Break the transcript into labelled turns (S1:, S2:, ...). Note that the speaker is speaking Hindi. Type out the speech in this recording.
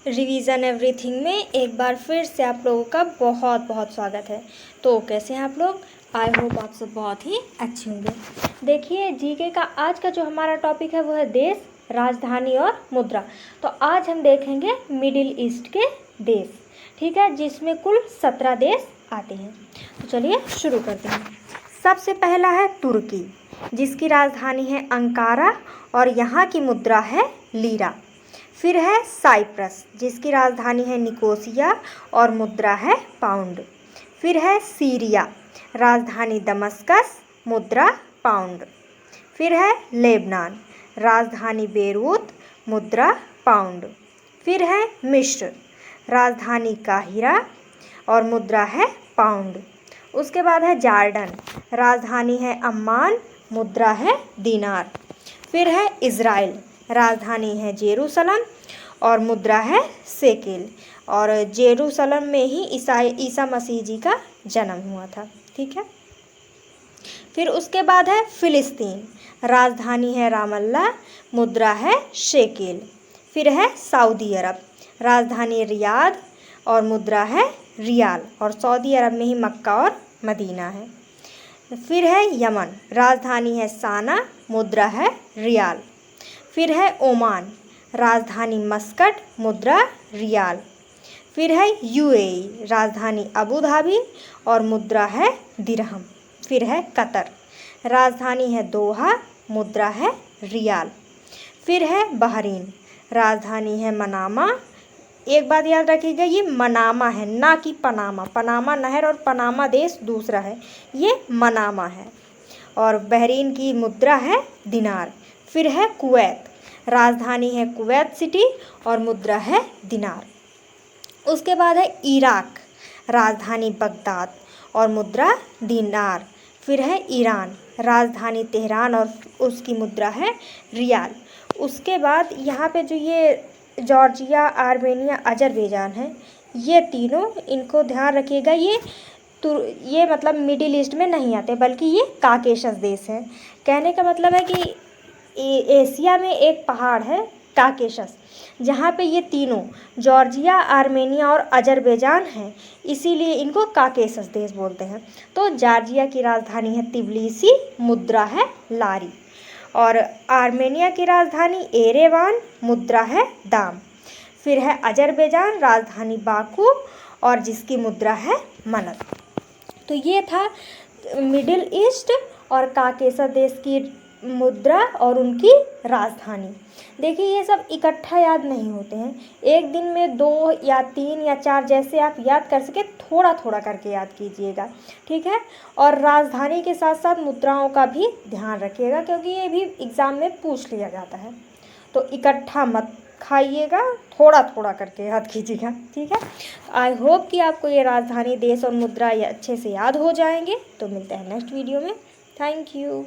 S1: रिवीजन एवरीथिंग में एक बार फिर से आप लोगों का बहुत बहुत स्वागत है। तो कैसे हैं आप लोग? आई होप आप सब बहुत ही अच्छे होंगे। देखिए, जीके का आज का जो हमारा टॉपिक है वो है देश, राजधानी और मुद्रा। तो आज हम देखेंगे मिडिल ईस्ट के देश, ठीक है, जिसमें कुल 17 देश आते हैं। तो चलिए शुरू करते हैं। सबसे पहला है तुर्की, जिसकी राजधानी है अंकारा और यहाँ की मुद्रा है लीरा। फिर है साइप्रस, जिसकी राजधानी है निकोसिया और मुद्रा है पाउंड। फिर है सीरिया, राजधानी दमस्कस, मुद्रा पाउंड। फिर है लेबनान, राजधानी बेरूत, मुद्रा पाउंड। फिर है मिस्र, राजधानी काहिरा और मुद्रा है पाउंड। उसके बाद है जॉर्डन, राजधानी है अम्मान, मुद्रा है दीनार। फिर है इज़राइल, राजधानी है जेरूसलम और मुद्रा है शेकेल। और जेरूसलम में ही ईसा मसीह जी का जन्म हुआ था, ठीक है। फिर उसके बाद है फिलिस्तीन, राजधानी है रामल्ला, मुद्रा है शेकेल। फिर है सऊदी अरब, राजधानी रियाद और मुद्रा है रियाल, और सऊदी अरब में ही मक्का और मदीना है। फिर है यमन, राजधानी है साना, मुद्रा है रियाल। फिर है ओमान, राजधानी मस्कट, मुद्रा रियाल। फिर है यूएई, राजधानी अबू धाबी और मुद्रा है दिरहम। फिर है कतर, राजधानी है दोहा, मुद्रा है रियाल। फिर है बहरीन, राजधानी है मनामा। एक बात याद रखिएगा, ये मनामा है, ना कि पनामा। पनामा नहर और पनामा देश दूसरा है, ये मनामा है। और बहरीन की मुद्रा है दिनार। फिर है कुवैत, राजधानी है कुवैत सिटी और मुद्रा है दिनार। उसके बाद है इराक, राजधानी बगदाद और मुद्रा दिनार। फिर है ईरान, राजधानी तेहरान और उसकी मुद्रा है रियाल। उसके बाद यहाँ पे जो ये जॉर्जिया, आर्मेनिया, अजरबैजान है, ये तीनों, इनको ध्यान रखिएगा, ये मतलब मिडिल ईस्ट में नहीं आते, बल्कि ये काकेशस देश है। कहने का मतलब है कि एशिया में एक पहाड़ है काकेशस, जहाँ पे ये तीनों जॉर्जिया, आर्मेनिया और अजरबैजान हैं, इसीलिए इनको काकेशस देश बोलते हैं। तो जॉर्जिया की राजधानी है तिबिलिसी, मुद्रा है लारी। और आर्मेनिया की राजधानी एरेवान, मुद्रा है दाम। फिर है अजरबैजान, राजधानी बाकू और जिसकी मुद्रा है मनत। तो ये था मिडिल ईस्ट और काकेशस देश की मुद्रा और उनकी राजधानी। देखिए, ये सब इकट्ठा याद नहीं होते हैं, एक दिन में 2 या 3 या 4 जैसे आप याद कर सके, थोड़ा थोड़ा करके याद कीजिएगा, ठीक है। और राजधानी के साथ साथ मुद्राओं का भी ध्यान रखिएगा, क्योंकि ये भी एग्ज़ाम में पूछ लिया जाता है। तो इकट्ठा मत खाइएगा, थोड़ा थोड़ा करके याद कीजिएगा, ठीक है। आई होप कि आपको ये राजधानी, देश और मुद्रा ये अच्छे से याद हो जाएंगे। तो मिलते हैं नेक्स्ट वीडियो में। Thank you.